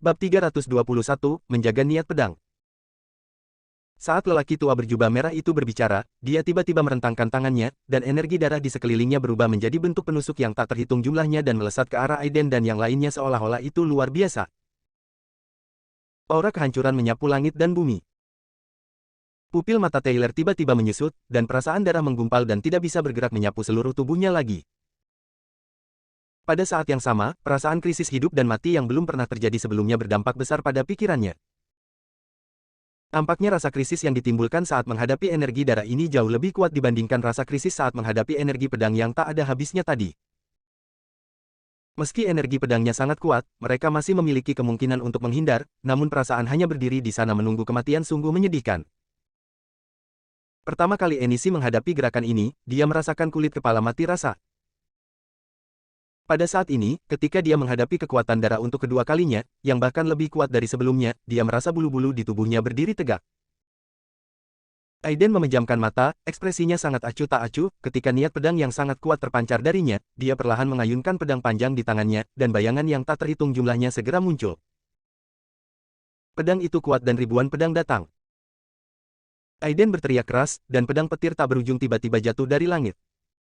Bab 321, Menjaga Niat Pedang. Saat lelaki tua berjubah merah itu berbicara, dia tiba-tiba merentangkan tangannya, dan energi darah di sekelilingnya berubah menjadi bentuk penusuk yang tak terhitung jumlahnya dan melesat ke arah Aiden dan yang lainnya seolah-olah itu luar biasa. Aura kehancuran menyapu langit dan bumi. Pupil mata Taylor tiba-tiba menyusut, dan perasaan darah menggumpal dan tidak bisa bergerak menyapu seluruh tubuhnya lagi. Pada saat yang sama, perasaan krisis hidup dan mati yang belum pernah terjadi sebelumnya berdampak besar pada pikirannya. Tampaknya rasa krisis yang ditimbulkan saat menghadapi energi darah ini jauh lebih kuat dibandingkan rasa krisis saat menghadapi energi pedang yang tak ada habisnya tadi. Meski energi pedangnya sangat kuat, mereka masih memiliki kemungkinan untuk menghindar, namun perasaan hanya berdiri di sana menunggu kematian sungguh menyedihkan. Pertama kali Enishi menghadapi gerakan ini, dia merasakan kulit kepala mati rasa. Pada saat ini, ketika dia menghadapi kekuatan darah untuk kedua kalinya, yang bahkan lebih kuat dari sebelumnya, dia merasa bulu-bulu di tubuhnya berdiri tegak. Aiden memejamkan mata, ekspresinya sangat acuh tak acuh, ketika niat pedang yang sangat kuat terpancar darinya, dia perlahan mengayunkan pedang panjang di tangannya, dan bayangan yang tak terhitung jumlahnya segera muncul. Pedang itu kuat dan ribuan pedang datang. Aiden berteriak keras, dan pedang petir tak berujung tiba-tiba jatuh dari langit.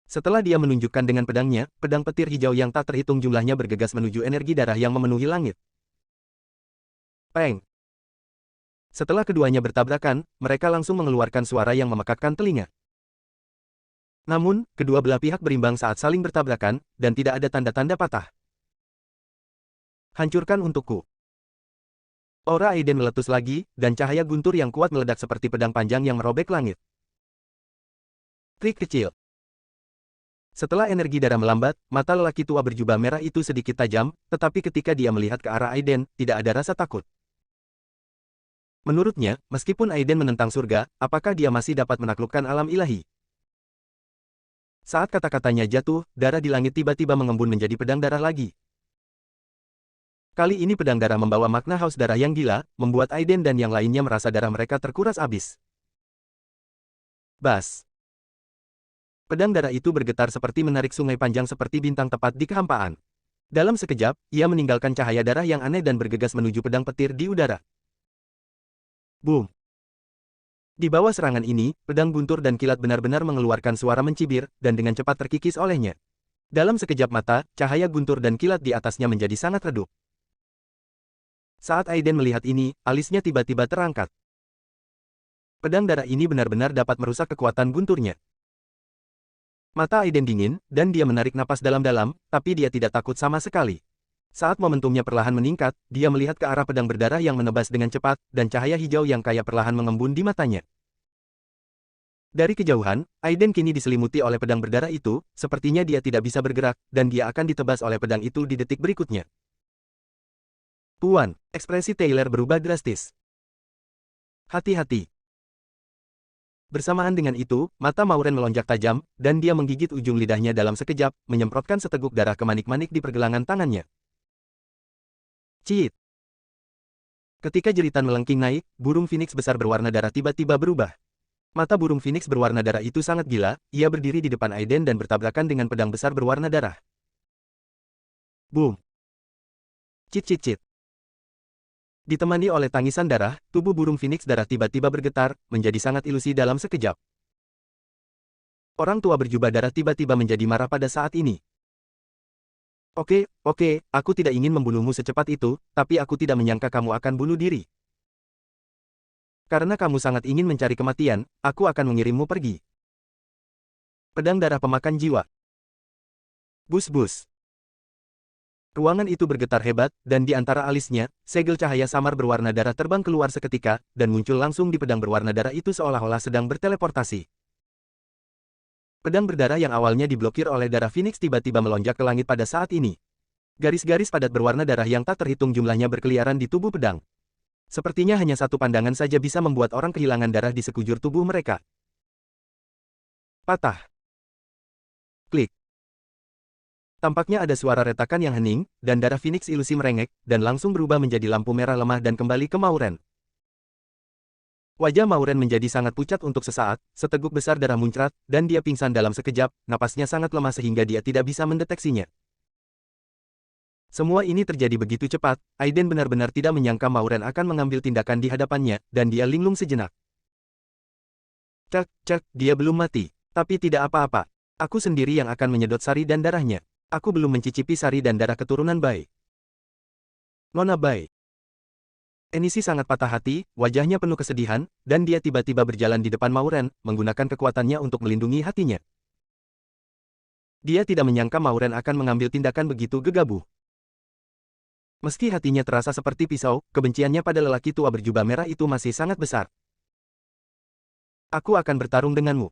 Setelah dia menunjukkan dengan pedangnya, pedang petir hijau yang tak terhitung jumlahnya bergegas menuju energi darah yang memenuhi langit. Peng! Setelah keduanya bertabrakan, mereka langsung mengeluarkan suara yang memekakkan telinga. Namun, kedua belah pihak berimbang saat saling bertabrakan, dan tidak ada tanda-tanda patah. Hancurkan untukku. Aura Aiden meletus lagi, dan cahaya guntur yang kuat meledak seperti pedang panjang yang merobek langit. Krik kecil. Setelah energi darah melambat, mata lelaki tua berjubah merah itu sedikit tajam, tetapi ketika dia melihat ke arah Aiden, tidak ada rasa takut. Menurutnya, meskipun Aiden menentang surga, apakah dia masih dapat menaklukkan alam ilahi? Saat kata-katanya jatuh, darah di langit tiba-tiba mengembun menjadi pedang darah lagi. Kali ini pedang darah membawa makna haus darah yang gila, membuat Aiden dan yang lainnya merasa darah mereka terkuras habis. Bas! Pedang darah itu bergetar seperti menarik sungai panjang seperti bintang tepat di kehampaan. Dalam sekejap, ia meninggalkan cahaya darah yang aneh dan bergegas menuju pedang petir di udara. Boom! Di bawah serangan ini, pedang guntur dan kilat benar-benar mengeluarkan suara mencibir, dan dengan cepat terkikis olehnya. Dalam sekejap mata, cahaya guntur dan kilat di atasnya menjadi sangat redup. Saat Aiden melihat ini, alisnya tiba-tiba terangkat. Pedang darah ini benar-benar dapat merusak kekuatan gunturnya. Mata Aiden dingin, dan dia menarik napas dalam-dalam, tapi dia tidak takut sama sekali. Saat momentumnya perlahan meningkat, dia melihat ke arah pedang berdarah yang menebas dengan cepat, dan cahaya hijau yang kaya perlahan mengembun di matanya. Dari kejauhan, Aiden kini diselimuti oleh pedang berdarah itu, sepertinya dia tidak bisa bergerak, dan dia akan ditebas oleh pedang itu di detik berikutnya. Tuan, ekspresi Taylor berubah drastis. Hati-hati. Bersamaan dengan itu, mata Mauren melonjak tajam, dan dia menggigit ujung lidahnya dalam sekejap, menyemprotkan seteguk darah ke manik-manik di pergelangan tangannya. Cit! Ketika jeritan melengking naik, burung Phoenix besar berwarna darah tiba-tiba berubah. Mata burung Phoenix berwarna darah itu sangat gila, ia berdiri di depan Aiden dan bertabrakan dengan pedang besar berwarna darah. Boom! Cit cit cit! Ditemani oleh tangisan darah, tubuh burung Phoenix darah tiba-tiba bergetar, menjadi sangat ilusi dalam sekejap. Orang tua berjubah darah tiba-tiba menjadi marah pada saat ini. Oke, aku tidak ingin membunuhmu secepat itu, tapi aku tidak menyangka kamu akan bunuh diri. Karena kamu sangat ingin mencari kematian, aku akan mengirimmu pergi. Pedang darah pemakan jiwa. Bus-bus. Ruangan itu bergetar hebat, dan di antara alisnya, segel cahaya samar berwarna darah terbang keluar seketika, dan muncul langsung di pedang berwarna darah itu seolah-olah sedang berteleportasi. Pedang berdarah yang awalnya diblokir oleh darah Phoenix tiba-tiba melonjak ke langit pada saat ini. Garis-garis padat berwarna darah yang tak terhitung jumlahnya berkeliaran di tubuh pedang. Sepertinya hanya satu pandangan saja bisa membuat orang kehilangan darah di sekujur tubuh mereka. Patah. Klik. Tampaknya ada suara retakan yang hening, dan darah Phoenix ilusi merengek, dan langsung berubah menjadi lampu merah lemah dan kembali ke Mauren. Wajah Mauren menjadi sangat pucat untuk sesaat, seteguk besar darah muncrat, dan dia pingsan dalam sekejap, napasnya sangat lemah sehingga dia tidak bisa mendeteksinya. Semua ini terjadi begitu cepat, Aiden benar-benar tidak menyangka Mauren akan mengambil tindakan di hadapannya, dan dia linglung sejenak. Cek, dia belum mati. Tapi tidak apa-apa. Aku sendiri yang akan menyedot sari dan darahnya. Aku belum mencicipi sari dan darah keturunan Bai. Nona Bai. Enishi sangat patah hati, wajahnya penuh kesedihan, dan dia tiba-tiba berjalan di depan Mauren, menggunakan kekuatannya untuk melindungi hatinya. Dia tidak menyangka Mauren akan mengambil tindakan begitu gegabah. Meski hatinya terasa seperti pisau, kebenciannya pada lelaki tua berjubah merah itu masih sangat besar. Aku akan bertarung denganmu.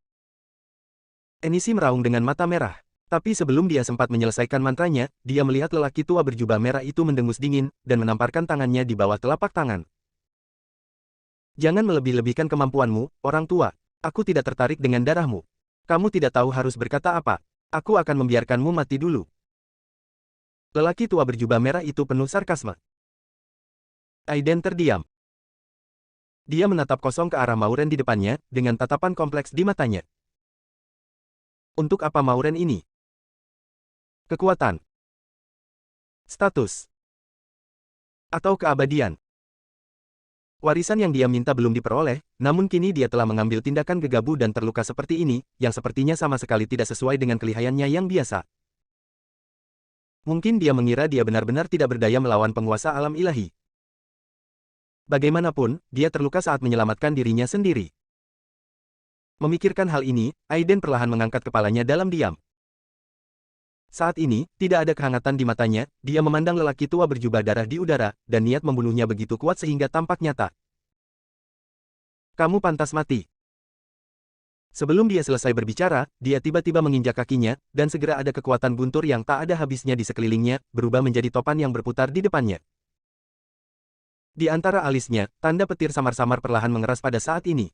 Enishi meraung dengan mata merah. Tapi sebelum dia sempat menyelesaikan mantranya, dia melihat lelaki tua berjubah merah itu mendengus dingin, dan menamparkan tangannya di bawah telapak tangan. Jangan melebih-lebihkan kemampuanmu, orang tua. Aku tidak tertarik dengan darahmu. Kamu tidak tahu harus berkata apa. Aku akan membiarkanmu mati dulu. Lelaki tua berjubah merah itu penuh sarkasme. Aiden terdiam. Dia menatap kosong ke arah Mauren di depannya, dengan tatapan kompleks di matanya. Untuk apa Mauren ini? Kekuatan. Status. Atau keabadian. Warisan yang dia minta belum diperoleh, namun kini dia telah mengambil tindakan gegabah dan terluka seperti ini, yang sepertinya sama sekali tidak sesuai dengan kelihayannya yang biasa. Mungkin dia mengira dia benar-benar tidak berdaya melawan penguasa alam ilahi. Bagaimanapun, dia terluka saat menyelamatkan dirinya sendiri. Memikirkan hal ini, Aiden perlahan mengangkat kepalanya dalam diam. Saat ini, tidak ada kehangatan di matanya, dia memandang lelaki tua berjubah darah di udara, dan niat membunuhnya begitu kuat sehingga tampak nyata. Kamu pantas mati. Sebelum dia selesai berbicara, dia tiba-tiba menginjak kakinya, dan segera ada kekuatan guntur yang tak ada habisnya di sekelilingnya, berubah menjadi topan yang berputar di depannya. Di antara alisnya, tanda petir samar-samar perlahan mengeras pada saat ini.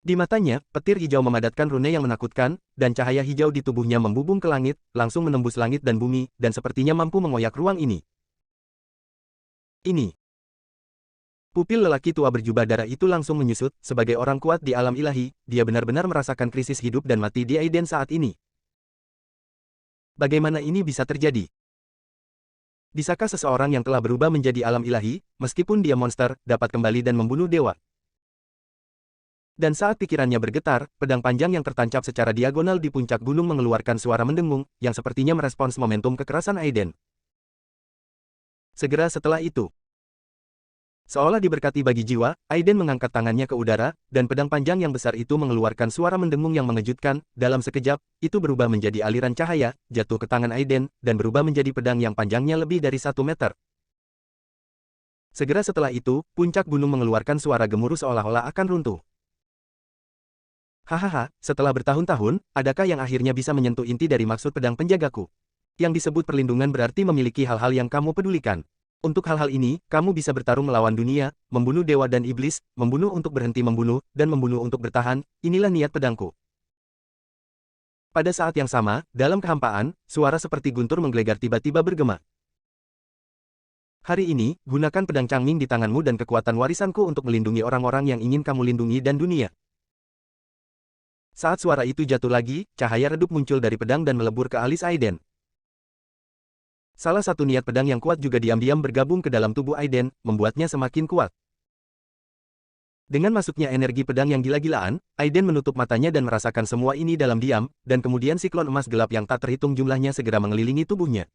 Di matanya, petir hijau memadatkan rune yang menakutkan, dan cahaya hijau di tubuhnya membubung ke langit, langsung menembus langit dan bumi, dan sepertinya mampu mengoyak ruang ini. Ini. Pupil lelaki tua berjubah darah itu langsung menyusut, sebagai orang kuat di alam ilahi, dia benar-benar merasakan krisis hidup dan mati di Aiden saat ini. Bagaimana ini bisa terjadi? Bisakah seseorang yang telah berubah menjadi alam ilahi, meskipun dia monster, dapat kembali dan membunuh dewa? Dan saat pikirannya bergetar, pedang panjang yang tertancap secara diagonal di puncak gunung mengeluarkan suara mendengung, yang sepertinya merespons momentum kekerasan Aiden. Segera setelah itu, seolah diberkati bagi jiwa, Aiden mengangkat tangannya ke udara, dan pedang panjang yang besar itu mengeluarkan suara mendengung yang mengejutkan. Dalam sekejap, itu berubah menjadi aliran cahaya, jatuh ke tangan Aiden, dan berubah menjadi pedang yang panjangnya lebih dari 1 meter. Segera setelah itu, puncak gunung mengeluarkan suara gemuruh seolah-olah akan runtuh. Hahaha, setelah bertahun-tahun, adakah yang akhirnya bisa menyentuh inti dari maksud pedang penjagaku? Yang disebut perlindungan berarti memiliki hal-hal yang kamu pedulikan. Untuk hal-hal ini, kamu bisa bertarung melawan dunia, membunuh dewa dan iblis, membunuh untuk berhenti membunuh, dan membunuh untuk bertahan. Inilah niat pedangku. Pada saat yang sama, dalam kehampaan, suara seperti guntur menggelegar tiba-tiba bergema. Hari ini, gunakan pedang Changming di tanganmu dan kekuatan warisanku untuk melindungi orang-orang yang ingin kamu lindungi dan dunia. Saat suara itu jatuh lagi, cahaya redup muncul dari pedang dan melebur ke alis Aiden. Salah satu niat pedang yang kuat juga diam-diam bergabung ke dalam tubuh Aiden, membuatnya semakin kuat. Dengan masuknya energi pedang yang gila-gilaan, Aiden menutup matanya dan merasakan semua ini dalam diam, dan kemudian siklon emas gelap yang tak terhitung jumlahnya segera mengelilingi tubuhnya.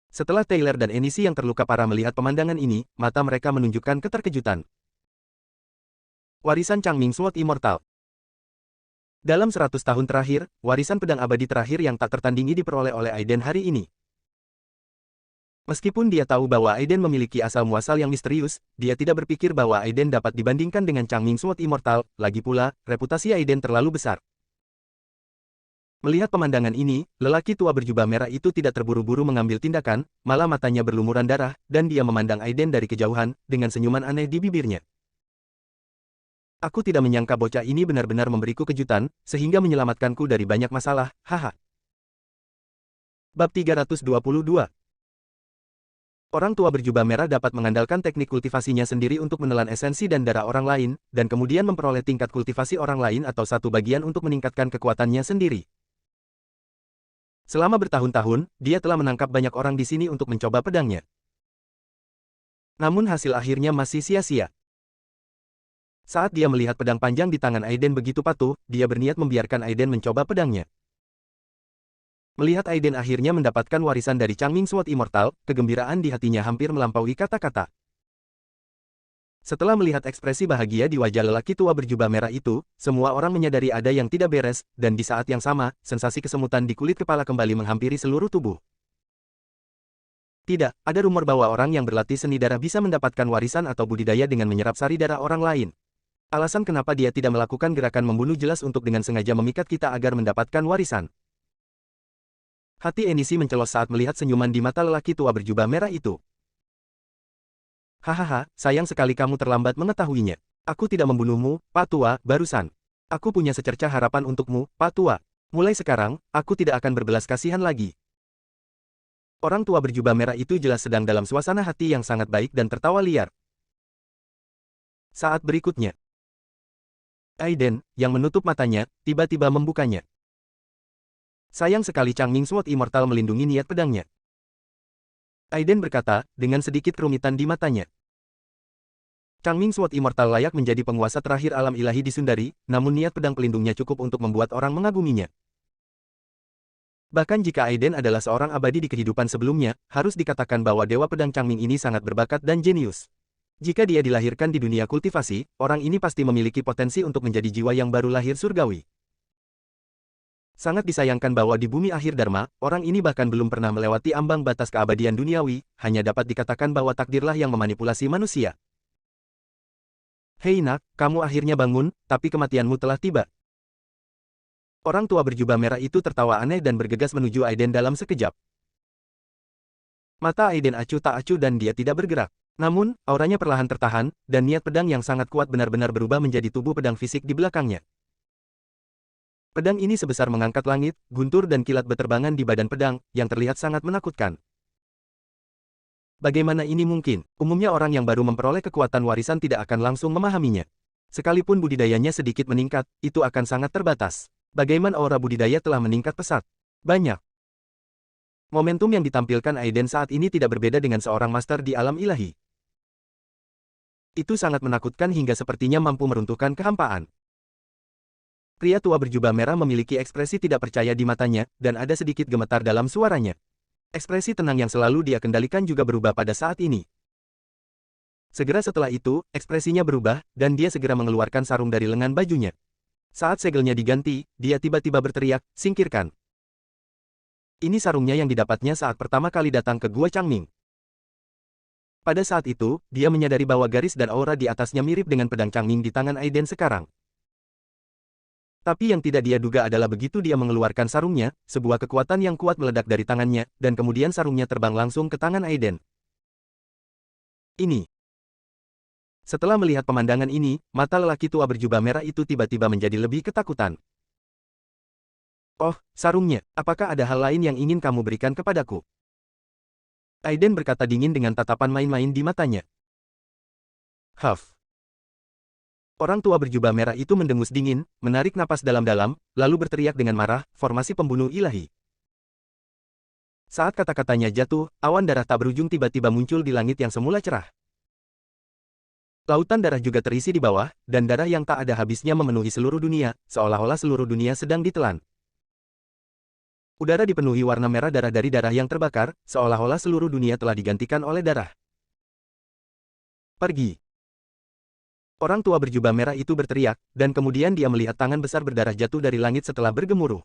Setelah Taylor dan Enishi yang terluka parah melihat pemandangan ini, mata mereka menunjukkan keterkejutan. Warisan Changming Sword Immortal. Dalam 100 tahun terakhir, warisan pedang abadi terakhir yang tak tertandingi diperoleh oleh Aiden hari ini. Meskipun dia tahu bahwa Aiden memiliki asal-muasal yang misterius, dia tidak berpikir bahwa Aiden dapat dibandingkan dengan Changming Sword Immortal, lagi pula, reputasi Aiden terlalu besar. Melihat pemandangan ini, lelaki tua berjubah merah itu tidak terburu-buru mengambil tindakan, malah matanya berlumuran darah, dan dia memandang Aiden dari kejauhan, dengan senyuman aneh di bibirnya. Aku tidak menyangka bocah ini benar-benar memberiku kejutan, sehingga menyelamatkanku dari banyak masalah, haha. Bab 322. Orang tua berjubah merah dapat mengandalkan teknik kultivasinya sendiri untuk menelan esensi dan darah orang lain, dan kemudian memperoleh tingkat kultivasi orang lain atau satu bagian untuk meningkatkan kekuatannya sendiri. Selama bertahun-tahun, dia telah menangkap banyak orang di sini untuk mencoba pedangnya. Namun hasil akhirnya masih sia-sia. Saat dia melihat pedang panjang di tangan Aiden begitu patuh, dia berniat membiarkan Aiden mencoba pedangnya. Melihat Aiden akhirnya mendapatkan warisan dari Changming Sword Immortal, kegembiraan di hatinya hampir melampaui kata-kata. Setelah melihat ekspresi bahagia di wajah lelaki tua berjubah merah itu, semua orang menyadari ada yang tidak beres, dan di saat yang sama, sensasi kesemutan di kulit kepala kembali menghampiri seluruh tubuh. Tidak, ada rumor bahwa orang yang berlatih seni darah bisa mendapatkan warisan atau budidaya dengan menyerap sari darah orang lain. Alasan kenapa dia tidak melakukan gerakan membunuh jelas untuk dengan sengaja memikat kita agar mendapatkan warisan. Hati Enishi mencelos saat melihat senyuman di mata lelaki tua berjubah merah itu. Hahaha, sayang sekali kamu terlambat mengetahuinya. Aku tidak membunuhmu, Pak Tua, barusan. Aku punya secercah harapan untukmu, Pak Tua. Mulai sekarang, aku tidak akan berbelas kasihan lagi. Orang tua berjubah merah itu jelas sedang dalam suasana hati yang sangat baik dan tertawa liar. Saat berikutnya, Aiden, yang menutup matanya, tiba-tiba membukanya. Sayang sekali Changming Sword Immortal melindungi niat pedangnya. Aiden berkata, dengan sedikit kerumitan di matanya. Changming Sword Immortal layak menjadi penguasa terakhir alam ilahi di Sundari, namun niat pedang pelindungnya cukup untuk membuat orang mengaguminya. Bahkan jika Aiden adalah seorang abadi di kehidupan sebelumnya, harus dikatakan bahwa Dewa Pedang Changming ini sangat berbakat dan jenius. Jika dia dilahirkan di dunia kultivasi, orang ini pasti memiliki potensi untuk menjadi jiwa yang baru lahir surgawi. Sangat disayangkan bahwa di bumi akhir Dharma, orang ini bahkan belum pernah melewati ambang batas keabadian duniawi, hanya dapat dikatakan bahwa takdirlah yang memanipulasi manusia. Hei nak, kamu akhirnya bangun, tapi kematianmu telah tiba. Orang tua berjubah merah itu tertawa aneh dan bergegas menuju Aiden dalam sekejap. Mata Aiden acuh tak acuh dan dia tidak bergerak. Namun, auranya perlahan tertahan, dan niat pedang yang sangat kuat benar-benar berubah menjadi tubuh pedang fisik di belakangnya. Pedang ini sebesar mengangkat langit, guntur dan kilat beterbangan di badan pedang, yang terlihat sangat menakutkan. Bagaimana ini mungkin? Umumnya orang yang baru memperoleh kekuatan warisan tidak akan langsung memahaminya. Sekalipun budidayanya sedikit meningkat, itu akan sangat terbatas. Bagaimana aura budidaya telah meningkat pesat? Banyak. Momentum yang ditampilkan Aiden saat ini tidak berbeda dengan seorang master di alam ilahi. Itu sangat menakutkan hingga sepertinya mampu meruntuhkan kehampaan. Pria tua berjubah merah memiliki ekspresi tidak percaya di matanya, dan ada sedikit gemetar dalam suaranya. Ekspresi tenang yang selalu dia kendalikan juga berubah pada saat ini. Segera setelah itu, ekspresinya berubah, dan dia segera mengeluarkan sarung dari lengan bajunya. Saat segelnya diganti, dia tiba-tiba berteriak, "Singkirkan!" Ini sarungnya yang didapatnya saat pertama kali datang ke Gua Changming. Pada saat itu, dia menyadari bahwa garis dan aura di atasnya mirip dengan pedang Changming di tangan Aiden sekarang. Tapi yang tidak dia duga adalah begitu dia mengeluarkan sarungnya, sebuah kekuatan yang kuat meledak dari tangannya, dan kemudian sarungnya terbang langsung ke tangan Aiden. Ini. Setelah melihat pemandangan ini, mata lelaki tua berjubah merah itu tiba-tiba menjadi lebih ketakutan. Oh, sarungnya, apakah ada hal lain yang ingin kamu berikan kepadaku? Aiden berkata dingin dengan tatapan main-main di matanya. Huff. Orang tua berjubah merah itu mendengus dingin, menarik napas dalam-dalam, lalu berteriak dengan marah, "Formasi pembunuh ilahi." Saat kata-katanya jatuh, awan darah tak berujung tiba-tiba muncul di langit yang semula cerah. Lautan darah juga terisi di bawah, dan darah yang tak ada habisnya memenuhi seluruh dunia, seolah-olah seluruh dunia sedang ditelan. Udara dipenuhi warna merah darah dari darah yang terbakar, seolah-olah seluruh dunia telah digantikan oleh darah. Pergi. Orang tua berjubah merah itu berteriak, dan kemudian dia melihat tangan besar berdarah jatuh dari langit setelah bergemuruh.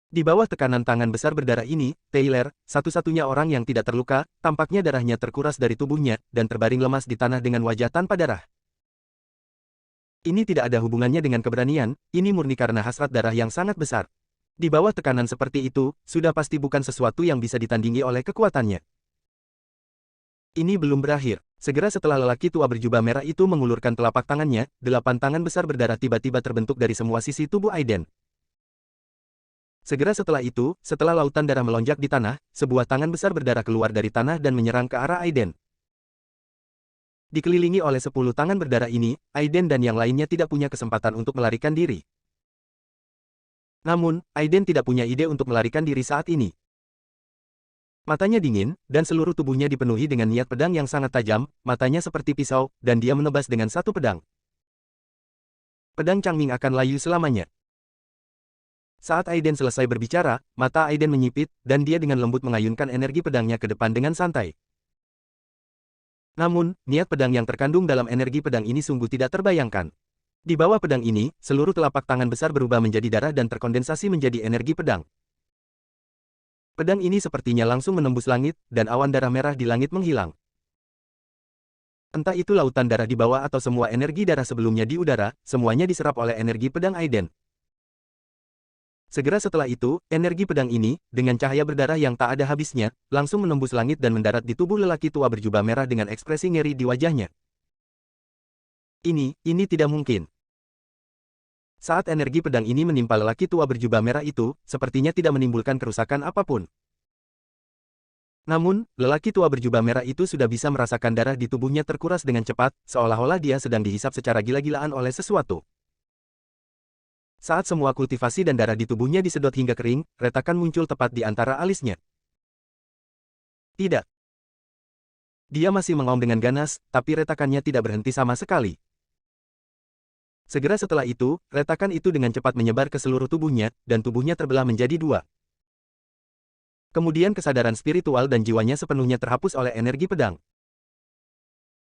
Di bawah tekanan tangan besar berdarah ini, Taylor, satu-satunya orang yang tidak terluka, tampaknya darahnya terkuras dari tubuhnya, dan terbaring lemas di tanah dengan wajah tanpa darah. Ini tidak ada hubungannya dengan keberanian, ini murni karena hasrat darah yang sangat besar. Di bawah tekanan seperti itu, sudah pasti bukan sesuatu yang bisa ditandingi oleh kekuatannya. Ini belum berakhir. Segera setelah lelaki tua berjubah merah itu mengulurkan telapak tangannya, 8 tangan besar berdarah tiba-tiba terbentuk dari semua sisi tubuh Aiden. Segera setelah itu, setelah lautan darah melonjak di tanah, sebuah tangan besar berdarah keluar dari tanah dan menyerang ke arah Aiden. Dikelilingi oleh 10 tangan berdarah ini, Aiden dan yang lainnya tidak punya kesempatan untuk melarikan diri. Namun, Aiden tidak punya ide untuk melarikan diri saat ini. Matanya dingin, dan seluruh tubuhnya dipenuhi dengan niat pedang yang sangat tajam, matanya seperti pisau, dan dia menebas dengan satu pedang. Pedang Changming akan layu selamanya. Saat Aiden selesai berbicara, mata Aiden menyipit, dan dia dengan lembut mengayunkan energi pedangnya ke depan dengan santai. Namun, niat pedang yang terkandung dalam energi pedang ini sungguh tidak terbayangkan. Di bawah pedang ini, seluruh telapak tangan besar berubah menjadi darah dan terkondensasi menjadi energi pedang. Pedang ini sepertinya langsung menembus langit, dan awan darah merah di langit menghilang. Entah itu lautan darah di bawah atau semua energi darah sebelumnya di udara, semuanya diserap oleh energi pedang Aiden. Segera setelah itu, energi pedang ini, dengan cahaya berdarah yang tak ada habisnya, langsung menembus langit dan mendarat di tubuh lelaki tua berjubah merah dengan ekspresi ngeri di wajahnya. Ini tidak mungkin. Saat energi pedang ini menimpa lelaki tua berjubah merah itu, sepertinya tidak menimbulkan kerusakan apapun. Namun, lelaki tua berjubah merah itu sudah bisa merasakan darah di tubuhnya terkuras dengan cepat, seolah-olah dia sedang dihisap secara gila-gilaan oleh sesuatu. Saat semua kultivasi dan darah di tubuhnya disedot hingga kering, retakan muncul tepat di antara alisnya. Tidak. Dia masih mengaum dengan ganas, tapi retakannya tidak berhenti sama sekali. Segera setelah itu, retakan itu dengan cepat menyebar ke seluruh tubuhnya, dan tubuhnya terbelah menjadi dua. Kemudian kesadaran spiritual dan jiwanya sepenuhnya terhapus oleh energi pedang.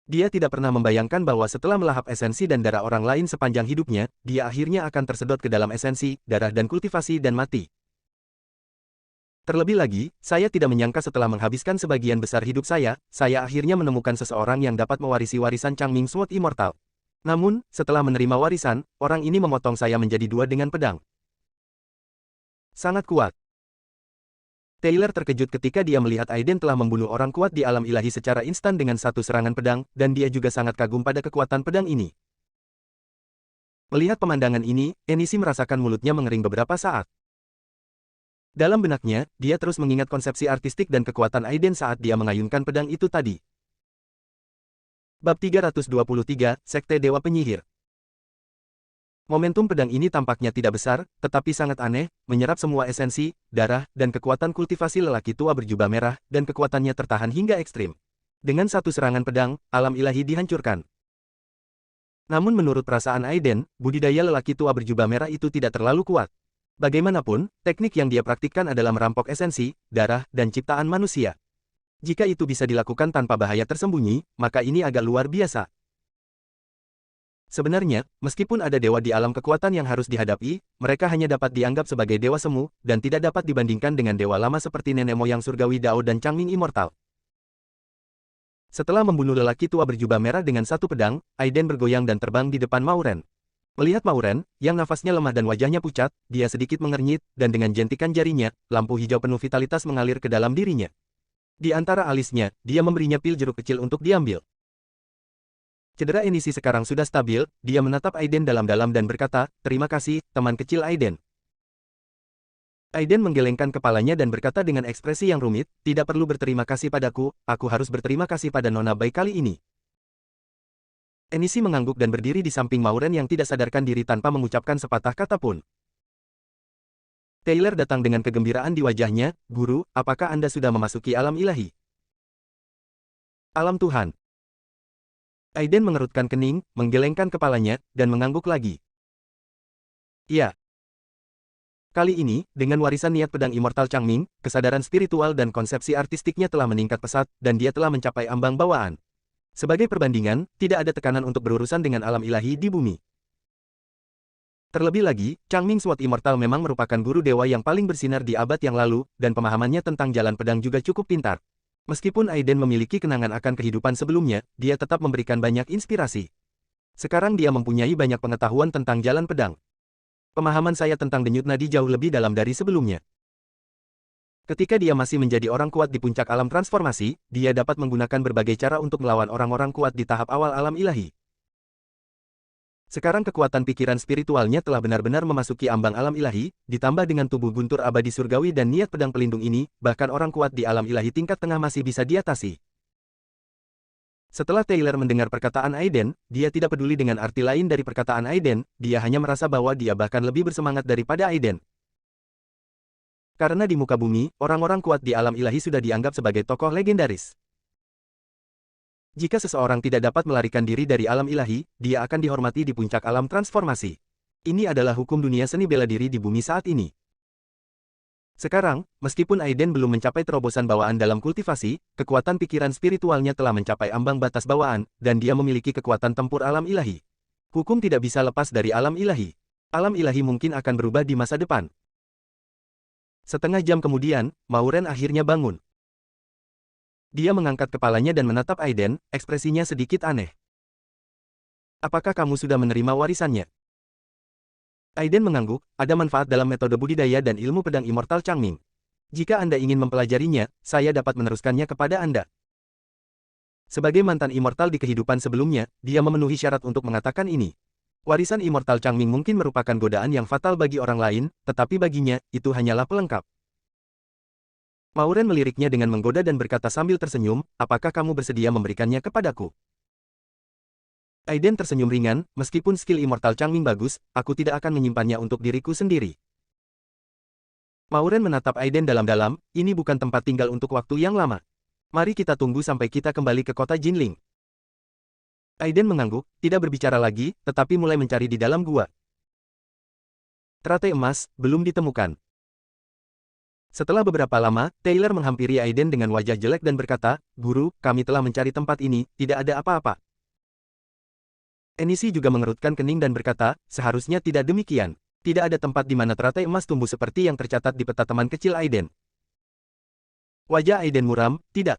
Dia tidak pernah membayangkan bahwa setelah melahap esensi dan darah orang lain sepanjang hidupnya, dia akhirnya akan tersedot ke dalam esensi, darah dan kultivasi dan mati. Terlebih lagi, saya tidak menyangka setelah menghabiskan sebagian besar hidup saya akhirnya menemukan seseorang yang dapat mewarisi warisan Changming Sword Immortal. Namun, setelah menerima warisan, orang ini memotong saya menjadi dua dengan pedang. Sangat kuat. Taylor terkejut ketika dia melihat Aiden telah membunuh orang kuat di alam ilahi secara instan dengan satu serangan pedang, dan dia juga sangat kagum pada kekuatan pedang ini. Melihat pemandangan ini, Enishi merasakan mulutnya mengering beberapa saat. Dalam benaknya, dia terus mengingat konsepsi artistik dan kekuatan Aiden saat dia mengayunkan pedang itu tadi. Bab 323, Sekte Dewa Penyihir. Momentum pedang ini tampaknya tidak besar, tetapi sangat aneh, menyerap semua esensi, darah, dan kekuatan kultivasi lelaki tua berjubah merah, dan kekuatannya tertahan hingga ekstrim. Dengan satu serangan pedang, alam ilahi dihancurkan. Namun menurut perasaan Aiden, budidaya lelaki tua berjubah merah itu tidak terlalu kuat. Bagaimanapun, teknik yang dia praktikkan adalah merampok esensi, darah, dan ciptaan manusia. Jika itu bisa dilakukan tanpa bahaya tersembunyi, maka ini agak luar biasa. Sebenarnya, meskipun ada dewa di alam kekuatan yang harus dihadapi, mereka hanya dapat dianggap sebagai dewa semu, dan tidak dapat dibandingkan dengan dewa lama seperti nenek moyang surgawi Dao dan Changming Immortal. Setelah membunuh lelaki tua berjubah merah dengan satu pedang, Aiden bergoyang dan terbang di depan Mauren. Melihat Mauren, yang nafasnya lemah dan wajahnya pucat, dia sedikit mengernyit, dan dengan jentikan jarinya, lampu hijau penuh vitalitas mengalir ke dalam dirinya. Di antara alisnya, dia memberinya pil jeruk kecil untuk diambil. Cedera Enishi sekarang sudah stabil, dia menatap Aiden dalam-dalam dan berkata, "Terima kasih, teman kecil Aiden." Aiden menggelengkan kepalanya dan berkata dengan ekspresi yang rumit, "Tidak perlu berterima kasih padaku, aku harus berterima kasih pada nona baik kali ini." Enishi mengangguk dan berdiri di samping Mauren yang tidak sadarkan diri tanpa mengucapkan sepatah kata pun. Taylor datang dengan kegembiraan di wajahnya, "Guru, apakah Anda sudah memasuki alam ilahi?" "Alam Tuhan." Aiden mengerutkan kening, menggelengkan kepalanya, dan mengangguk lagi. "Ya." Kali ini, dengan warisan niat pedang immortal Changming, kesadaran spiritual dan konsepsi artistiknya telah meningkat pesat, dan dia telah mencapai ambang bawaan. Sebagai perbandingan, tidak ada tekanan untuk berurusan dengan alam ilahi di bumi. Terlebih lagi, Changming Sword Immortal memang merupakan guru dewa yang paling bersinar di abad yang lalu, dan pemahamannya tentang jalan pedang juga cukup pintar. Meskipun Aiden memiliki kenangan akan kehidupan sebelumnya, dia tetap memberikan banyak inspirasi. Sekarang dia mempunyai banyak pengetahuan tentang jalan pedang. Pemahaman saya tentang denyut nadi jauh lebih dalam dari sebelumnya. Ketika dia masih menjadi orang kuat di puncak alam transformasi, dia dapat menggunakan berbagai cara untuk melawan orang-orang kuat di tahap awal alam ilahi. Sekarang kekuatan pikiran spiritualnya telah benar-benar memasuki ambang alam ilahi, ditambah dengan tubuh guntur abadi surgawi dan niat pedang pelindung ini, bahkan orang kuat di alam ilahi tingkat tengah masih bisa diatasi. Setelah Taylor mendengar perkataan Aiden, dia tidak peduli dengan arti lain dari perkataan Aiden, dia hanya merasa bahwa dia bahkan lebih bersemangat daripada Aiden. Karena di muka bumi, orang-orang kuat di alam ilahi sudah dianggap sebagai tokoh legendaris. Jika seseorang tidak dapat melarikan diri dari alam ilahi, dia akan dihormati di puncak alam transformasi. Ini adalah hukum dunia seni bela diri di bumi saat ini. Sekarang, meskipun Aiden belum mencapai terobosan bawaan dalam kultivasi, kekuatan pikiran spiritualnya telah mencapai ambang batas bawaan, dan dia memiliki kekuatan tempur alam ilahi. Hukum tidak bisa lepas dari alam ilahi. Alam ilahi mungkin akan berubah di masa depan. Setengah jam kemudian, Mauren akhirnya bangun. Dia mengangkat kepalanya dan menatap Aiden, ekspresinya sedikit aneh. Apakah kamu sudah menerima warisannya? Aiden mengangguk, ada manfaat dalam metode budidaya dan ilmu pedang immortal Changming. Jika Anda ingin mempelajarinya, saya dapat meneruskannya kepada Anda. Sebagai mantan immortal di kehidupan sebelumnya, dia memenuhi syarat untuk mengatakan ini. Warisan immortal Changming mungkin merupakan godaan yang fatal bagi orang lain, tetapi baginya, itu hanyalah pelengkap. Mauren meliriknya dengan menggoda dan berkata sambil tersenyum, apakah kamu bersedia memberikannya kepadaku? Aiden tersenyum ringan, meskipun skill immortal Changming bagus, aku tidak akan menyimpannya untuk diriku sendiri. Mauren menatap Aiden dalam-dalam, ini bukan tempat tinggal untuk waktu yang lama. Mari kita tunggu sampai kita kembali ke kota Jinling. Aiden mengangguk, tidak berbicara lagi, tetapi mulai mencari di dalam gua. Teratai emas, belum ditemukan. Setelah beberapa lama, Taylor menghampiri Aiden dengan wajah jelek dan berkata, Guru, kami telah mencari tempat ini, tidak ada apa-apa. Enishi juga mengerutkan kening dan berkata, seharusnya tidak demikian. Tidak ada tempat di mana teratai emas tumbuh seperti yang tercatat di peta teman kecil Aiden. Wajah Aiden muram, tidak.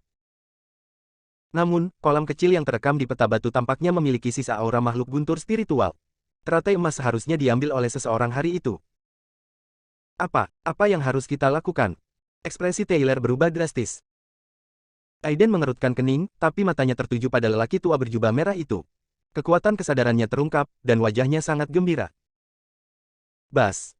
Namun, kolam kecil yang terekam di peta batu tampaknya memiliki sisa aura makhluk guntur spiritual. Teratai emas seharusnya diambil oleh seseorang hari itu. Apa yang harus kita lakukan? Ekspresi Taylor berubah drastis. Aiden mengerutkan kening, tapi matanya tertuju pada lelaki tua berjubah merah itu. Kekuatan kesadarannya terungkap, dan wajahnya sangat gembira. Bas.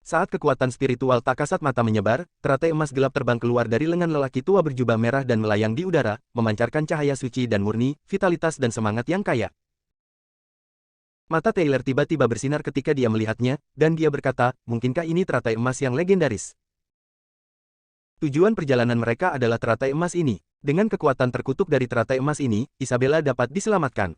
Saat kekuatan spiritual tak kasat mata menyebar, teratai emas gelap terbang keluar dari lengan lelaki tua berjubah merah dan melayang di udara, memancarkan cahaya suci dan murni, vitalitas dan semangat yang kaya. Mata Taylor tiba-tiba bersinar ketika dia melihatnya, dan dia berkata, mungkinkah ini teratai emas yang legendaris? Tujuan perjalanan mereka adalah teratai emas ini. Dengan kekuatan terkutuk dari teratai emas ini, Isabella dapat diselamatkan.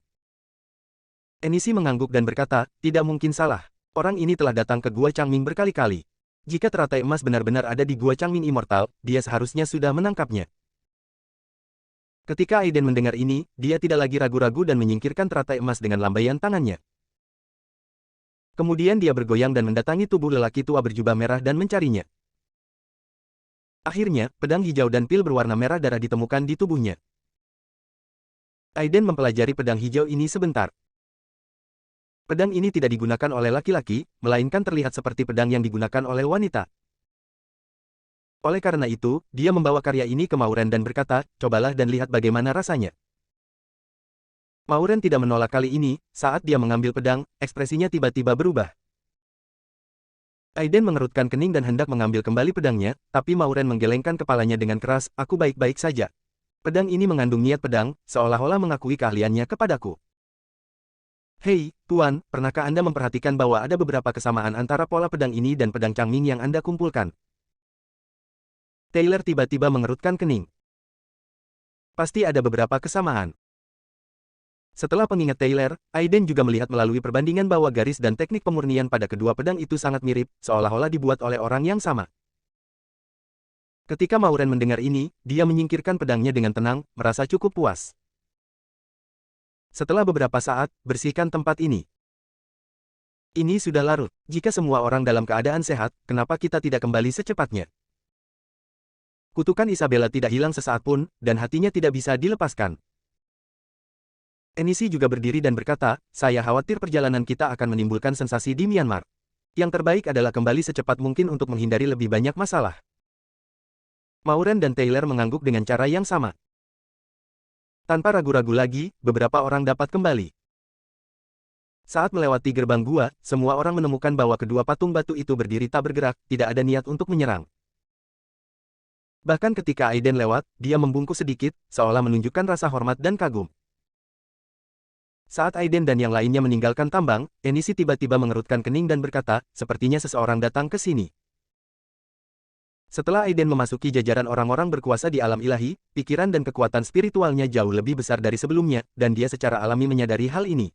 Enishi mengangguk dan berkata, tidak mungkin salah. Orang ini telah datang ke Gua Changming berkali-kali. Jika teratai emas benar-benar ada di Gua Changming Immortal, dia seharusnya sudah menangkapnya. Ketika Aiden mendengar ini, dia tidak lagi ragu-ragu dan menyingkirkan teratai emas dengan lambaian tangannya. Kemudian dia bergoyang dan mendatangi tubuh lelaki tua berjubah merah dan mencarinya. Akhirnya, pedang hijau dan pil berwarna merah darah ditemukan di tubuhnya. Aiden mempelajari pedang hijau ini sebentar. Pedang ini tidak digunakan oleh laki-laki, melainkan terlihat seperti pedang yang digunakan oleh wanita. Oleh karena itu, dia membawa karya ini ke Mauren dan berkata, cobalah dan lihat bagaimana rasanya. Mauren tidak menolak kali ini, saat dia mengambil pedang, ekspresinya tiba-tiba berubah. Aiden mengerutkan kening dan hendak mengambil kembali pedangnya, tapi Mauren menggelengkan kepalanya dengan keras, aku baik-baik saja. Pedang ini mengandung niat pedang, seolah-olah mengakui keahliannya kepadaku. Hei, Tuan, pernahkah Anda memperhatikan bahwa ada beberapa kesamaan antara pola pedang ini dan pedang Changming yang Anda kumpulkan? Taylor tiba-tiba mengerutkan kening. Pasti ada beberapa kesamaan. Setelah pengingat Taylor, Aiden juga melihat melalui perbandingan bahwa garis dan teknik pemurnian pada kedua pedang itu sangat mirip, seolah-olah dibuat oleh orang yang sama. Ketika Mauren mendengar ini, dia menyingkirkan pedangnya dengan tenang, merasa cukup puas. Setelah beberapa saat, bersihkan tempat ini. Ini sudah larut. Jika semua orang dalam keadaan sehat, kenapa kita tidak kembali secepatnya? Kutukan Isabella tidak hilang sesaat pun, dan hatinya tidak bisa dilepaskan. Enishi juga berdiri dan berkata, saya khawatir perjalanan kita akan menimbulkan sensasi di Myanmar. Yang terbaik adalah kembali secepat mungkin untuk menghindari lebih banyak masalah. Mauren dan Taylor mengangguk dengan cara yang sama. Tanpa ragu-ragu lagi, beberapa orang dapat kembali. Saat melewati gerbang gua, semua orang menemukan bahwa kedua patung batu itu berdiri tak bergerak, tidak ada niat untuk menyerang. Bahkan ketika Aiden lewat, dia membungkuk sedikit, seolah menunjukkan rasa hormat dan kagum. Saat Aiden dan yang lainnya meninggalkan tambang, Enishi tiba-tiba mengerutkan kening dan berkata, sepertinya seseorang datang ke sini. Setelah Aiden memasuki jajaran orang-orang berkuasa di alam ilahi, pikiran dan kekuatan spiritualnya jauh lebih besar dari sebelumnya, dan dia secara alami menyadari hal ini.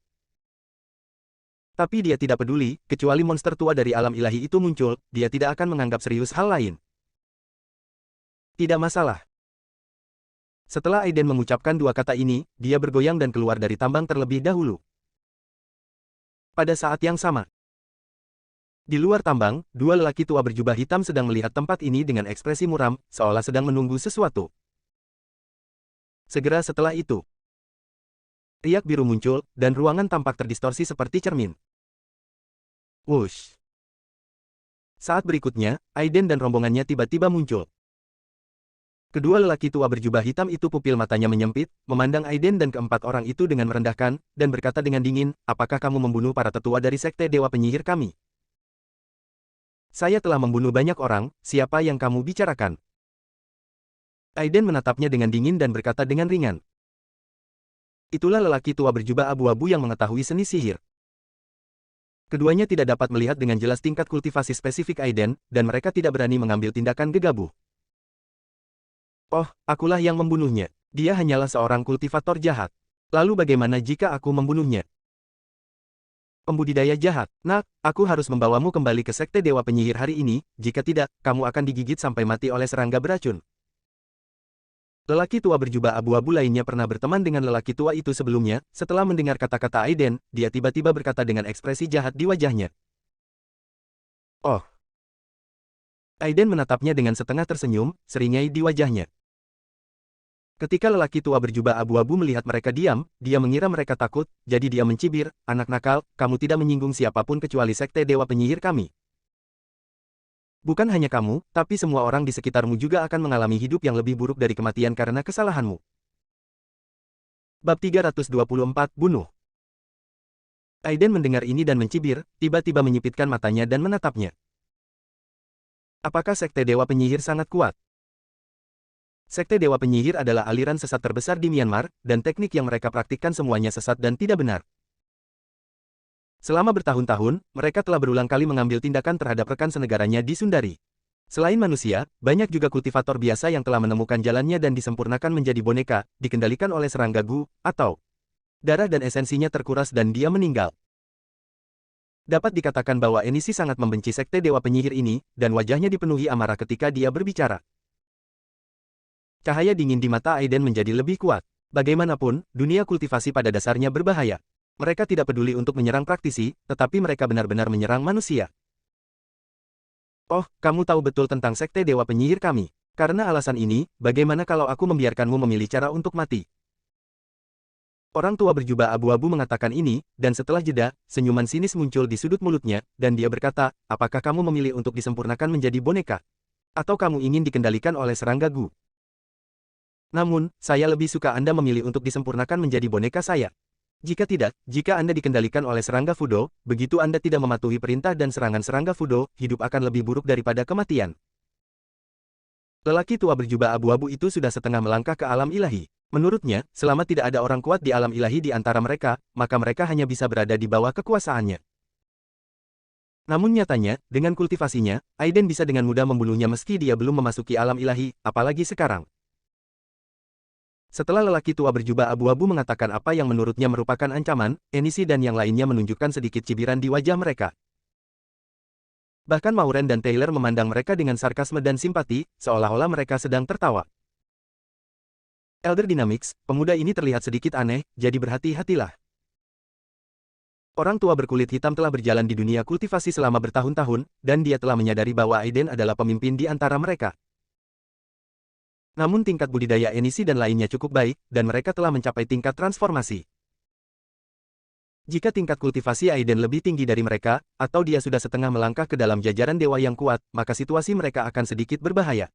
Tapi dia tidak peduli, kecuali monster tua dari alam ilahi itu muncul, dia tidak akan menganggap serius hal lain. Tidak masalah. Setelah Aiden mengucapkan dua kata ini, dia bergoyang dan keluar dari tambang terlebih dahulu. Pada saat yang sama, di luar tambang, dua lelaki tua berjubah hitam sedang melihat tempat ini dengan ekspresi muram, seolah sedang menunggu sesuatu. Segera setelah itu, riak biru muncul, dan ruangan tampak terdistorsi seperti cermin. Wush. Saat berikutnya, Aiden dan rombongannya tiba-tiba muncul. Kedua lelaki tua berjubah hitam itu pupil matanya menyempit, memandang Aiden dan keempat orang itu dengan merendahkan, dan berkata dengan dingin, apakah kamu membunuh para tetua dari sekte Dewa Penyihir kami? Saya telah membunuh banyak orang, siapa yang kamu bicarakan? Aiden menatapnya dengan dingin dan berkata dengan ringan. Itulah lelaki tua berjubah abu-abu yang mengetahui seni sihir. Keduanya tidak dapat melihat dengan jelas tingkat kultivasi spesifik Aiden, dan mereka tidak berani mengambil tindakan gegabah. Oh, akulah yang membunuhnya. Dia hanyalah seorang kultivator jahat. Lalu bagaimana jika aku membunuhnya? Pembudidaya jahat. Nak, aku harus membawamu kembali ke sekte Dewa Penyihir hari ini, jika tidak, kamu akan digigit sampai mati oleh serangga beracun. Lelaki tua berjubah abu-abu lainnya pernah berteman dengan lelaki tua itu sebelumnya. Setelah mendengar kata-kata Aiden, dia tiba-tiba berkata dengan ekspresi jahat di wajahnya. Oh. Aiden menatapnya dengan setengah tersenyum, seringai di wajahnya. Ketika lelaki tua berjubah abu-abu melihat mereka diam, dia mengira mereka takut, jadi dia mencibir, anak nakal, kamu tidak menyinggung siapapun kecuali sekte Dewa Penyihir kami. Bukan hanya kamu, tapi semua orang di sekitarmu juga akan mengalami hidup yang lebih buruk dari kematian karena kesalahanmu. Bab 324, Bunuh. Aiden mendengar ini dan mencibir, tiba-tiba menyipitkan matanya dan menatapnya. Apakah sekte Dewa Penyihir sangat kuat? Sekte Dewa Penyihir adalah aliran sesat terbesar di Myanmar, dan teknik yang mereka praktikkan semuanya sesat dan tidak benar. Selama bertahun-tahun, mereka telah berulang kali mengambil tindakan terhadap rekan senegaranya di Sundari. Selain manusia, banyak juga kultivator biasa yang telah menemukan jalannya dan disempurnakan menjadi boneka, dikendalikan oleh serangga Gu, atau darah dan esensinya terkuras dan dia meninggal. Dapat dikatakan bahwa Enishi sangat membenci sekte Dewa Penyihir ini, dan wajahnya dipenuhi amarah ketika dia berbicara. Cahaya dingin di mata Aiden menjadi lebih kuat. Bagaimanapun, dunia kultivasi pada dasarnya berbahaya. Mereka tidak peduli untuk menyerang praktisi, tetapi mereka benar-benar menyerang manusia. Oh, kamu tahu betul tentang sekte Dewa Penyihir kami. Karena alasan ini, bagaimana kalau aku membiarkanmu memilih cara untuk mati? Orang tua berjubah abu-abu mengatakan ini, dan setelah jeda, senyuman sinis muncul di sudut mulutnya, dan dia berkata, apakah kamu memilih untuk disempurnakan menjadi boneka? Atau kamu ingin dikendalikan oleh serangga Gu? Namun, saya lebih suka Anda memilih untuk disempurnakan menjadi boneka saya. Jika tidak, jika Anda dikendalikan oleh serangga Fudo, begitu Anda tidak mematuhi perintah dan serangan serangga Fudo, hidup akan lebih buruk daripada kematian. Lelaki tua berjubah abu-abu itu sudah setengah melangkah ke alam ilahi. Menurutnya, selama tidak ada orang kuat di alam ilahi di antara mereka, maka mereka hanya bisa berada di bawah kekuasaannya. Namun nyatanya, dengan kultivasinya, Aiden bisa dengan mudah membunuhnya meski dia belum memasuki alam ilahi, apalagi sekarang. Setelah lelaki tua berjubah abu-abu mengatakan apa yang menurutnya merupakan ancaman, Enishi dan yang lainnya menunjukkan sedikit cibiran di wajah mereka. Bahkan Mauren dan Taylor memandang mereka dengan sarkasme dan simpati, seolah-olah mereka sedang tertawa. Elder Dynamics, pemuda ini terlihat sedikit aneh, jadi berhati-hatilah. Orang tua berkulit hitam telah berjalan di dunia kultivasi selama bertahun-tahun, dan dia telah menyadari bahwa Aiden adalah pemimpin di antara mereka. Namun tingkat budidaya Enishi dan lainnya cukup baik, dan mereka telah mencapai tingkat transformasi. Jika tingkat kultivasi Aiden lebih tinggi dari mereka, atau dia sudah setengah melangkah ke dalam jajaran dewa yang kuat, maka situasi mereka akan sedikit berbahaya.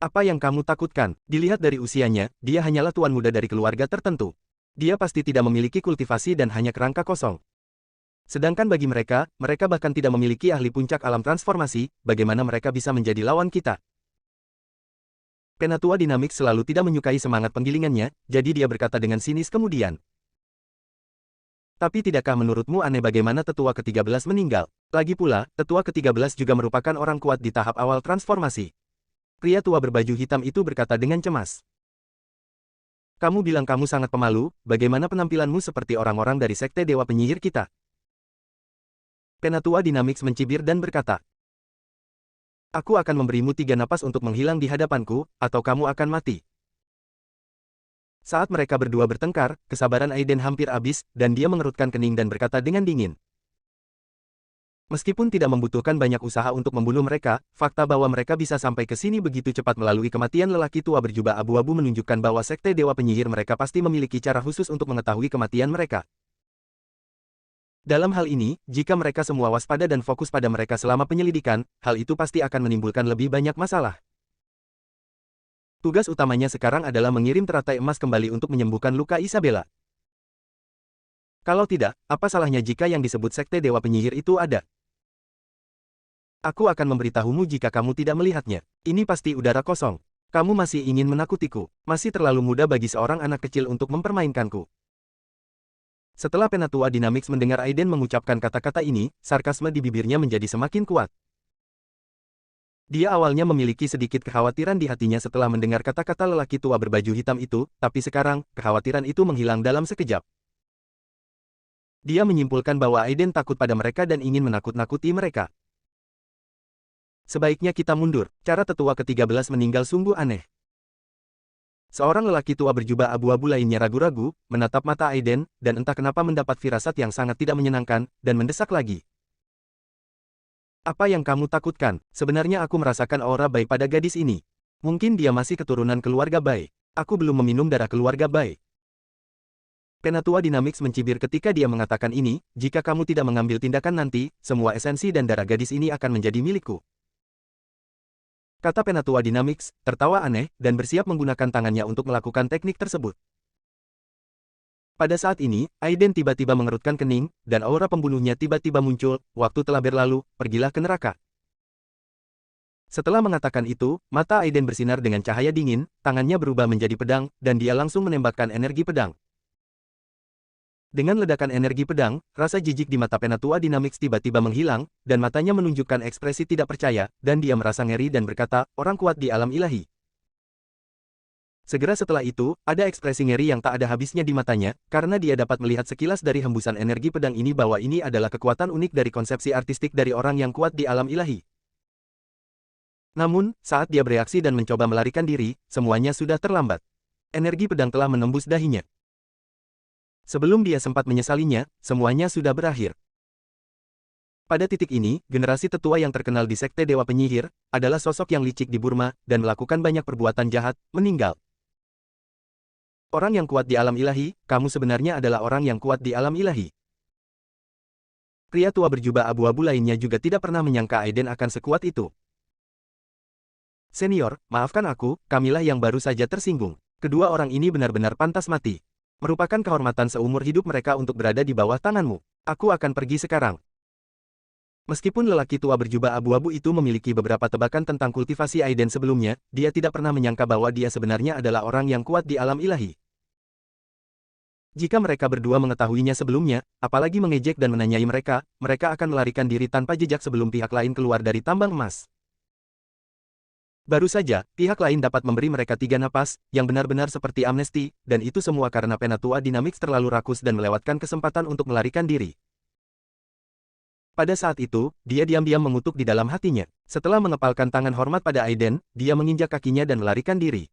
Apa yang kamu takutkan? Dilihat dari usianya, dia hanyalah tuan muda dari keluarga tertentu. Dia pasti tidak memiliki kultivasi dan hanya kerangka kosong. Sedangkan bagi mereka, mereka bahkan tidak memiliki ahli puncak alam transformasi, bagaimana mereka bisa menjadi lawan kita? Penatua Dinamik selalu tidak menyukai semangat penggilingannya, jadi dia berkata dengan sinis kemudian. Tapi tidakkah menurutmu aneh bagaimana tetua ke-13 meninggal? Lagi pula, tetua ke-13 juga merupakan orang kuat di tahap awal transformasi. Pria tua berbaju hitam itu berkata dengan cemas. Kamu bilang kamu sangat pemalu, bagaimana penampilanmu seperti orang-orang dari sekte Dewa Penyihir kita? Penatua Dynamics mencibir dan berkata, aku akan memberimu 3 napas untuk menghilang di hadapanku, atau kamu akan mati. Saat mereka berdua bertengkar, kesabaran Aiden hampir habis, dan dia mengerutkan kening dan berkata dengan dingin. Meskipun tidak membutuhkan banyak usaha untuk membunuh mereka, fakta bahwa mereka bisa sampai ke sini begitu cepat melalui kematian lelaki tua berjubah abu-abu menunjukkan bahwa sekte Dewa Penyihir mereka pasti memiliki cara khusus untuk mengetahui kematian mereka. Dalam hal ini, jika mereka semua waspada dan fokus pada mereka selama penyelidikan, hal itu pasti akan menimbulkan lebih banyak masalah. Tugas utamanya sekarang adalah mengirim teratai emas kembali untuk menyembuhkan luka Isabella. Kalau tidak, apa salahnya jika yang disebut sekte Dewa Penyihir itu ada? Aku akan memberitahumu jika kamu tidak melihatnya. Ini pasti udara kosong. Kamu masih ingin menakutiku. Masih terlalu muda bagi seorang anak kecil untuk mempermainkanku. Setelah Penatua Dynamics mendengar Aiden mengucapkan kata-kata ini, sarkasme di bibirnya menjadi semakin kuat. Dia awalnya memiliki sedikit kekhawatiran di hatinya setelah mendengar kata-kata lelaki tua berbaju hitam itu, tapi sekarang, kekhawatiran itu menghilang dalam sekejap. Dia menyimpulkan bahwa Aiden takut pada mereka dan ingin menakut-nakuti mereka. Sebaiknya kita mundur. Cara tetua ke-13 meninggal sungguh aneh. Seorang lelaki tua berjubah abu-abu lainnya ragu-ragu, menatap mata Aiden, dan entah kenapa mendapat firasat yang sangat tidak menyenangkan, dan mendesak lagi. Apa yang kamu takutkan? Sebenarnya aku merasakan aura Bai pada gadis ini. Mungkin dia masih keturunan keluarga Bai. Aku belum meminum darah keluarga Bai. Penatua Dynamics mencibir ketika dia mengatakan ini, jika kamu tidak mengambil tindakan nanti, semua esensi dan darah gadis ini akan menjadi milikku. Kata Penatua Dynamics, tertawa aneh, dan bersiap menggunakan tangannya untuk melakukan teknik tersebut. Pada saat ini, Aiden tiba-tiba mengerutkan kening, dan aura pembunuhnya tiba-tiba muncul, waktu telah berlalu, pergilah ke neraka. Setelah mengatakan itu, mata Aiden bersinar dengan cahaya dingin, tangannya berubah menjadi pedang, dan dia langsung menembakkan energi pedang. Dengan ledakan energi pedang, rasa jijik di mata Penatua Dynamics tiba-tiba menghilang, dan matanya menunjukkan ekspresi tidak percaya, dan dia merasa ngeri dan berkata, orang kuat di alam ilahi. Segera setelah itu, ada ekspresi ngeri yang tak ada habisnya di matanya, karena dia dapat melihat sekilas dari hembusan energi pedang ini bahwa ini adalah kekuatan unik dari konsepsi artistik dari orang yang kuat di alam ilahi. Namun, saat dia bereaksi dan mencoba melarikan diri, semuanya sudah terlambat. Energi pedang telah menembus dahinya. Sebelum dia sempat menyesalinya, semuanya sudah berakhir. Pada titik ini, generasi tetua yang terkenal di sekte Dewa Penyihir, adalah sosok yang licik di Burma, dan melakukan banyak perbuatan jahat, meninggal. Orang yang kuat di alam ilahi, kamu sebenarnya adalah orang yang kuat di alam ilahi. Pria tua berjubah abu-abu lainnya juga tidak pernah menyangka Aiden akan sekuat itu. Senior, maafkan aku, kamilah yang baru saja tersinggung. Kedua orang ini benar-benar pantas mati. Merupakan kehormatan seumur hidup mereka untuk berada di bawah tanganmu. Aku akan pergi sekarang. Meskipun lelaki tua berjubah abu-abu itu memiliki beberapa tebakan tentang kultivasi Aiden sebelumnya, dia tidak pernah menyangka bahwa dia sebenarnya adalah orang yang kuat di alam ilahi. Jika mereka berdua mengetahuinya sebelumnya, apalagi mengejek dan menanyai mereka, mereka akan melarikan diri tanpa jejak sebelum pihak lain keluar dari tambang emas. Baru saja, pihak lain dapat memberi mereka 3 napas, yang benar-benar seperti amnesti, dan itu semua karena Penatua Dynamics terlalu rakus dan melewatkan kesempatan untuk melarikan diri. Pada saat itu, dia diam-diam mengutuk di dalam hatinya. Setelah mengepalkan tangan hormat pada Aiden, dia menginjak kakinya dan melarikan diri.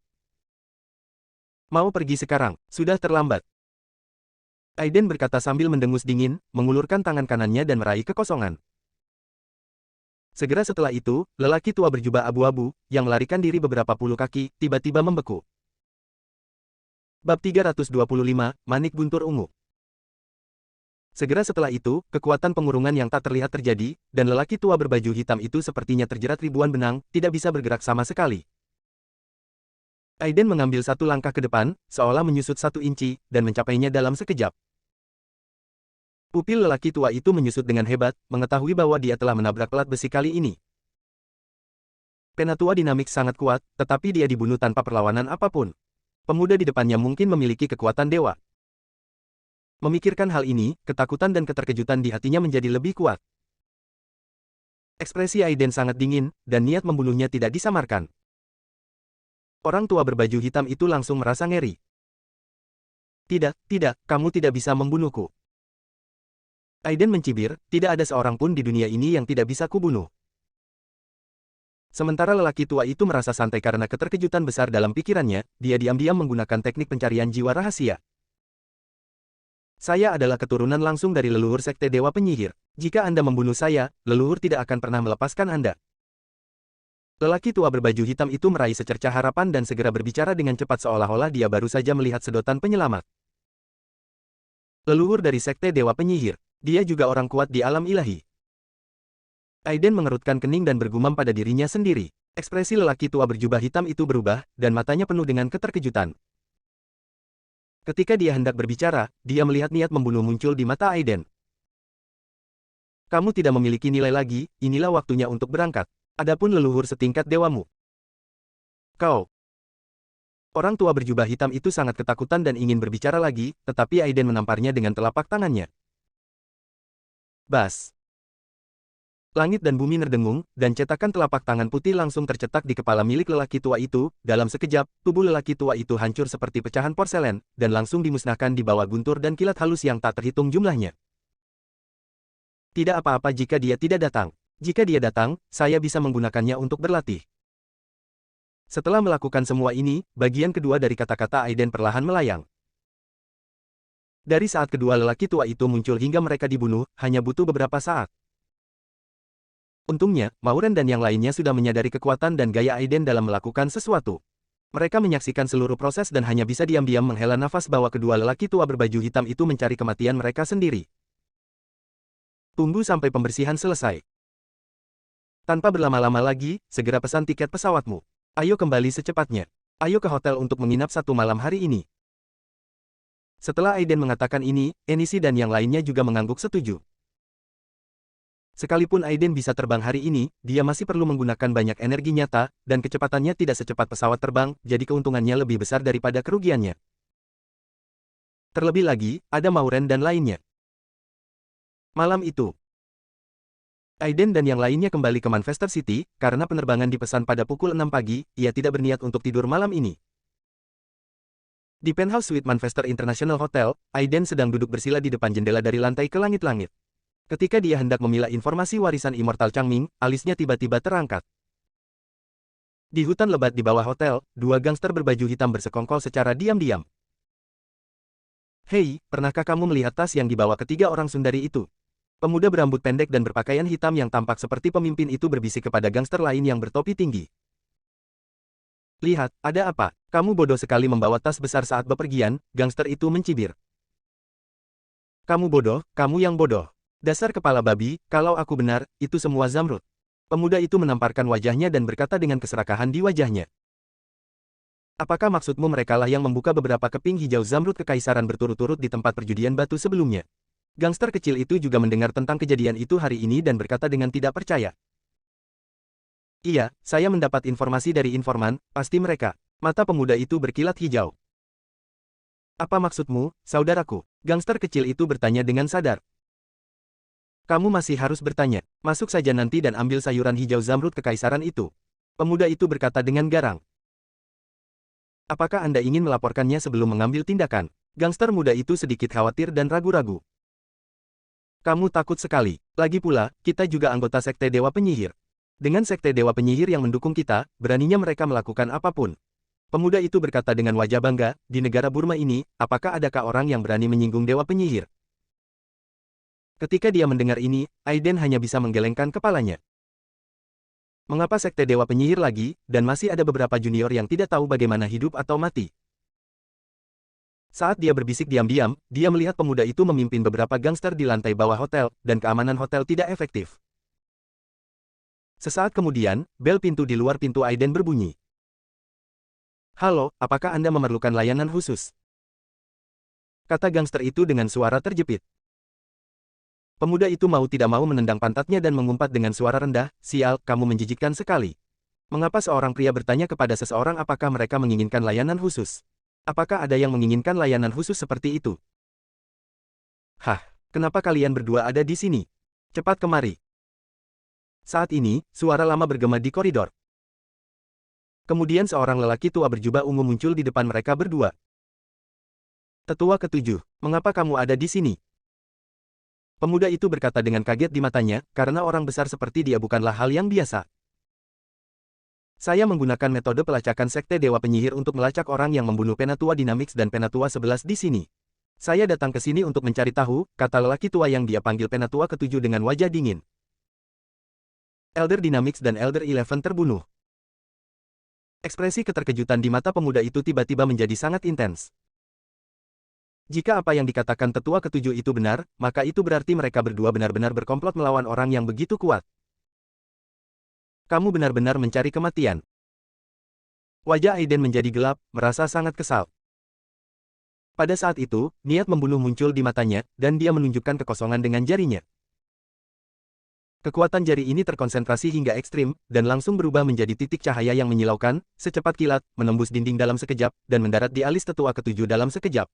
Mau pergi sekarang, sudah terlambat. Aiden berkata sambil mendengus dingin, mengulurkan tangan kanannya dan meraih kekosongan. Segera setelah itu, lelaki tua berjubah abu-abu, yang melarikan diri beberapa puluh kaki, tiba-tiba membeku. Bab 325, Manik Guntur Ungu. Segera setelah itu, kekuatan pengurungan yang tak terlihat terjadi, dan lelaki tua berbaju hitam itu sepertinya terjerat ribuan benang, tidak bisa bergerak sama sekali. Aiden mengambil satu langkah ke depan, seolah menyusut 1 inci, dan mencapainya dalam sekejap. Pupil lelaki tua itu menyusut dengan hebat, mengetahui bahwa dia telah menabrak pelat besi kali ini. Penatua Dynamics sangat kuat, tetapi dia dibunuh tanpa perlawanan apapun. Pemuda di depannya mungkin memiliki kekuatan dewa. Memikirkan hal ini, ketakutan dan keterkejutan di hatinya menjadi lebih kuat. Ekspresi Aiden sangat dingin, dan niat membunuhnya tidak disamarkan. Orang tua berbaju hitam itu langsung merasa ngeri. Tidak, tidak, kamu tidak bisa membunuhku. Aiden mencibir, tidak ada seorang pun di dunia ini yang tidak bisa kubunuh. Sementara lelaki tua itu merasa santai karena keterkejutan besar dalam pikirannya, dia diam-diam menggunakan teknik pencarian jiwa rahasia. Saya adalah keturunan langsung dari leluhur Sekte Dewa Penyihir. Jika Anda membunuh saya, leluhur tidak akan pernah melepaskan Anda. Lelaki tua berbaju hitam itu meraih secercah harapan dan segera berbicara dengan cepat seolah-olah dia baru saja melihat sedotan penyelamat. Leluhur dari Sekte Dewa Penyihir. Dia juga orang kuat di alam ilahi. Aiden mengerutkan kening dan bergumam pada dirinya sendiri. Ekspresi lelaki tua berjubah hitam itu berubah, dan matanya penuh dengan keterkejutan. Ketika dia hendak berbicara, dia melihat niat membunuh muncul di mata Aiden. Kamu tidak memiliki nilai lagi, inilah waktunya untuk berangkat. Adapun leluhur setingkat dewamu. Kau. Orang tua berjubah hitam itu sangat ketakutan dan ingin berbicara lagi, tetapi Aiden menamparnya dengan telapak tangannya. Bas. Langit dan bumi nerdengung, dan cetakan telapak tangan putih langsung tercetak di kepala milik lelaki tua itu. Dalam sekejap, tubuh lelaki tua itu hancur seperti pecahan porselen, dan langsung dimusnahkan di bawah guntur dan kilat halus yang tak terhitung jumlahnya. Tidak apa-apa jika dia tidak datang. Jika dia datang, saya bisa menggunakannya untuk berlatih. Setelah melakukan semua ini, bagian kedua dari kata-kata Aiden perlahan melayang. Dari saat kedua lelaki tua itu muncul hingga mereka dibunuh, hanya butuh beberapa saat. Untungnya, Mauren dan yang lainnya sudah menyadari kekuatan dan gaya Aiden dalam melakukan sesuatu. Mereka menyaksikan seluruh proses dan hanya bisa diam-diam menghela nafas bahwa kedua lelaki tua berbaju hitam itu mencari kematian mereka sendiri. Tunggu sampai pembersihan selesai. Tanpa berlama-lama lagi, segera pesan tiket pesawatmu. Ayo kembali secepatnya. Ayo ke hotel untuk menginap satu malam hari ini. Setelah Aiden mengatakan ini, Enishi dan yang lainnya juga mengangguk setuju. Sekalipun Aiden bisa terbang hari ini, dia masih perlu menggunakan banyak energi nyata, dan kecepatannya tidak secepat pesawat terbang, jadi keuntungannya lebih besar daripada kerugiannya. Terlebih lagi, ada Mauren dan lainnya. Malam itu, Aiden dan yang lainnya kembali ke Manchester City, karena penerbangan dipesan pada pukul 6 pagi, ia tidak berniat untuk tidur malam ini. Di penthouse suite Manchester International Hotel, Aiden sedang duduk bersila di depan jendela dari lantai ke langit-langit. Ketika dia hendak memilah informasi warisan immortal Changming, alisnya tiba-tiba terangkat. Di hutan lebat di bawah hotel, dua gangster berbaju hitam bersekongkol secara diam-diam. Hei, pernahkah kamu melihat tas yang dibawa ketiga orang sundari itu? Pemuda berambut pendek dan berpakaian hitam yang tampak seperti pemimpin itu berbisik kepada gangster lain yang bertopi tinggi. Lihat, ada apa? Kamu bodoh sekali membawa tas besar saat bepergian, gangster itu mencibir. Kamu bodoh, kamu yang bodoh. Dasar kepala babi, kalau aku benar, itu semua zamrud. Pemuda itu menamparkan wajahnya dan berkata dengan keserakahan di wajahnya. Apakah maksudmu merekalah yang membuka beberapa keping hijau zamrud kekaisaran berturut-turut di tempat perjudian batu sebelumnya? Gangster kecil itu juga mendengar tentang kejadian itu hari ini dan berkata dengan tidak percaya. Iya, saya mendapat informasi dari informan, pasti mereka. Mata pemuda itu berkilat hijau. Apa maksudmu, saudaraku? Gangster kecil itu bertanya dengan sadar. Kamu masih harus bertanya. Masuk saja nanti dan ambil sayuran hijau zamrud kekaisaran itu. Pemuda itu berkata dengan garang. Apakah Anda ingin melaporkannya sebelum mengambil tindakan? Gangster muda itu sedikit khawatir dan ragu-ragu. Kamu takut sekali. Lagi pula, kita juga anggota Sekte Dewa Penyihir. Dengan Sekte Dewa Penyihir yang mendukung kita, beraninya mereka melakukan apapun. Pemuda itu berkata dengan wajah bangga, di negara Burma ini, apakah adakah orang yang berani menyinggung Dewa Penyihir? Ketika dia mendengar ini, Aiden hanya bisa menggelengkan kepalanya. Mengapa Sekte Dewa Penyihir lagi, dan masih ada beberapa junior yang tidak tahu bagaimana hidup atau mati? Saat dia berbisik diam-diam, dia melihat pemuda itu memimpin beberapa gangster di lantai bawah hotel, dan keamanan hotel tidak efektif. Sesaat kemudian, bel pintu di luar pintu Aiden berbunyi. Halo, apakah Anda memerlukan layanan khusus? Kata gangster itu dengan suara terjepit. Pemuda itu mau tidak mau menendang pantatnya dan mengumpat dengan suara rendah, sial, kamu menjijikkan sekali. Mengapa seorang pria bertanya kepada seseorang apakah mereka menginginkan layanan khusus? Apakah ada yang menginginkan layanan khusus seperti itu? Hah, kenapa kalian berdua ada di sini? Cepat kemari. Saat ini, suara lama bergema di koridor. Kemudian seorang lelaki tua berjubah ungu muncul di depan mereka berdua. Tetua ketujuh, mengapa kamu ada di sini? Pemuda itu berkata dengan kaget di matanya, karena orang besar seperti dia bukanlah hal yang biasa. Saya menggunakan metode pelacakan Sekte Dewa Penyihir untuk melacak orang yang membunuh Penatua Dynamics dan Penatua 11 di sini. Saya datang ke sini untuk mencari tahu, kata lelaki tua yang dia panggil Penatua ketujuh dengan wajah dingin. Elder Dynamics dan Elder Eleven terbunuh. Ekspresi keterkejutan di mata pemuda itu tiba-tiba menjadi sangat intens. Jika apa yang dikatakan tetua ketujuh itu benar, maka itu berarti mereka berdua benar-benar berkomplot melawan orang yang begitu kuat. Kamu benar-benar mencari kematian. Wajah Aiden menjadi gelap, merasa sangat kesal. Pada saat itu, niat membunuh muncul di matanya, dan dia menunjukkan kekosongan dengan jarinya. Kekuatan jari ini terkonsentrasi hingga ekstrim, dan langsung berubah menjadi titik cahaya yang menyilaukan, secepat kilat, menembus dinding dalam sekejap, dan mendarat di alis tetua ketujuh dalam sekejap.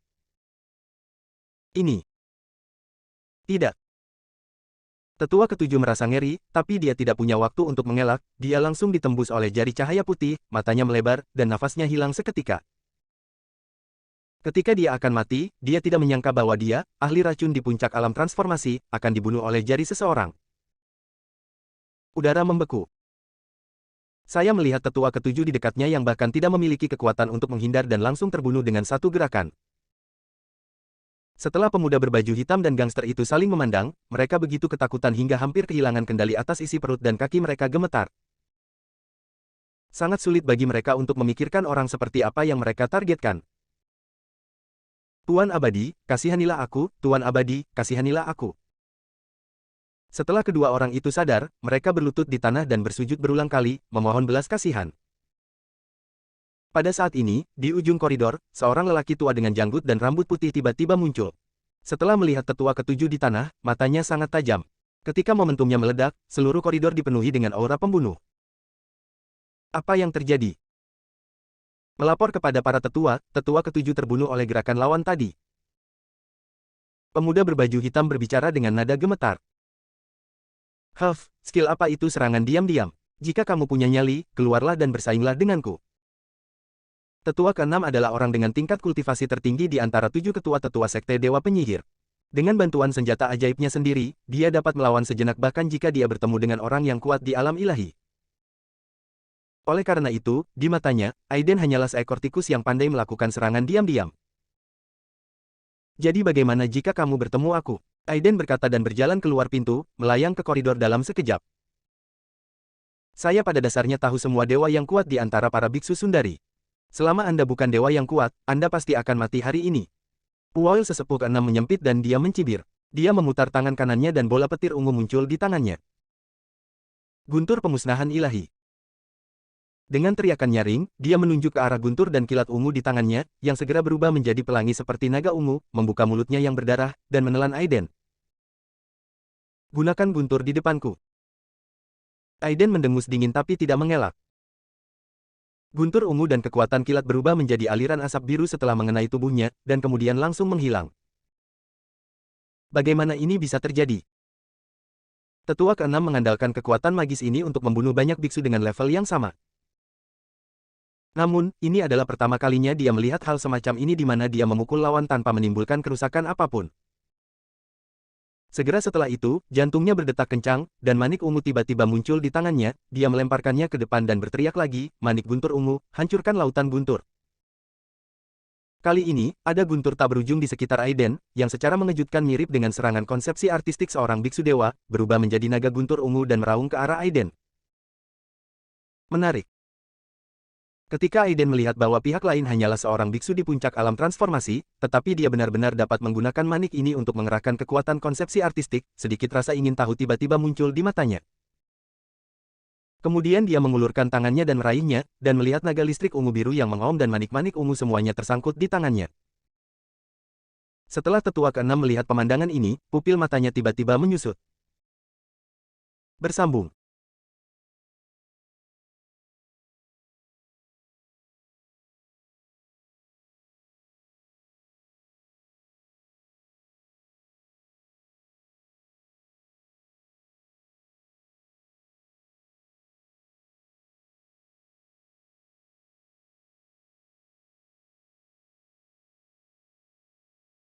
Ini. Tidak. Tetua ketujuh merasa ngeri, tapi dia tidak punya waktu untuk mengelak, dia langsung ditembus oleh jari cahaya putih, matanya melebar, dan nafasnya hilang seketika. Ketika dia akan mati, dia tidak menyangka bahwa dia, ahli racun di puncak alam transformasi, akan dibunuh oleh jari seseorang. Udara membeku. Saya melihat tetua ketujuh di dekatnya yang bahkan tidak memiliki kekuatan untuk menghindar dan langsung terbunuh dengan satu gerakan. Setelah pemuda berbaju hitam dan gangster itu saling memandang, mereka begitu ketakutan hingga hampir kehilangan kendali atas isi perut dan kaki mereka gemetar. Sangat sulit bagi mereka untuk memikirkan orang seperti apa yang mereka targetkan. Tuan Abadi, kasihanilah aku, Tuan Abadi, kasihanilah aku. Setelah kedua orang itu sadar, mereka berlutut di tanah dan bersujud berulang kali, memohon belas kasihan. Pada saat ini, di ujung koridor, seorang lelaki tua dengan janggut dan rambut putih tiba-tiba muncul. Setelah melihat tetua ketujuh di tanah, matanya sangat tajam. Ketika momentumnya meledak, seluruh koridor dipenuhi dengan aura pembunuh. Apa yang terjadi? Melapor kepada para tetua ketujuh terbunuh oleh gerakan lawan tadi. Pemuda berbaju hitam berbicara dengan nada gemetar. Skill apa itu serangan diam-diam? Jika kamu punya nyali, keluarlah dan bersainglah denganku. Tetua ke-6 adalah orang dengan tingkat kultivasi tertinggi di antara 7 ketua tetua Sekte Dewa Penyihir. Dengan bantuan senjata ajaibnya sendiri, dia dapat melawan sejenak bahkan jika dia bertemu dengan orang yang kuat di alam ilahi. Oleh karena itu, di matanya, Aiden hanyalah seekor tikus yang pandai melakukan serangan diam-diam. Jadi bagaimana jika kamu bertemu aku? Aiden berkata dan berjalan keluar pintu, melayang ke koridor dalam sekejap. Saya pada dasarnya tahu semua dewa yang kuat di antara para biksu Sundari. Selama Anda bukan dewa yang kuat, Anda pasti akan mati hari ini. Uwail sesepuh ke-6 menyempit dan dia mencibir. Dia memutar tangan kanannya dan bola petir ungu muncul di tangannya. Guntur pemusnahan ilahi. Dengan teriakan nyaring, dia menunjuk ke arah guntur dan kilat ungu di tangannya, yang segera berubah menjadi pelangi seperti naga ungu, membuka mulutnya yang berdarah, dan menelan Aiden. Gunakan guntur di depanku. Aiden mendengus dingin tapi tidak mengelak. Guntur ungu dan kekuatan kilat berubah menjadi aliran asap biru setelah mengenai tubuhnya, dan kemudian langsung menghilang. Bagaimana ini bisa terjadi? Tetua ke-6 mengandalkan kekuatan magis ini untuk membunuh banyak biksu dengan level yang sama. Namun, ini adalah pertama kalinya dia melihat hal semacam ini di mana dia memukul lawan tanpa menimbulkan kerusakan apapun. Segera setelah itu, jantungnya berdetak kencang, dan manik ungu tiba-tiba muncul di tangannya, dia melemparkannya ke depan dan berteriak lagi, manik guntur ungu, hancurkan lautan guntur. Kali ini, ada guntur tak berujung di sekitar Aiden, yang secara mengejutkan mirip dengan serangan konsepsi artistik seorang biksu dewa, berubah menjadi naga guntur ungu dan meraung ke arah Aiden. Menarik. Ketika Aiden melihat bahwa pihak lain hanyalah seorang biksu di puncak alam transformasi, tetapi dia benar-benar dapat menggunakan manik ini untuk mengerahkan kekuatan konsepsi artistik, sedikit rasa ingin tahu tiba-tiba muncul di matanya. Kemudian dia mengulurkan tangannya dan meraihnya, dan melihat naga listrik ungu biru yang mengaum dan manik-manik ungu semuanya tersangkut di tangannya. Setelah tetua ke-6 melihat pemandangan ini, pupil matanya tiba-tiba menyusut. Bersambung.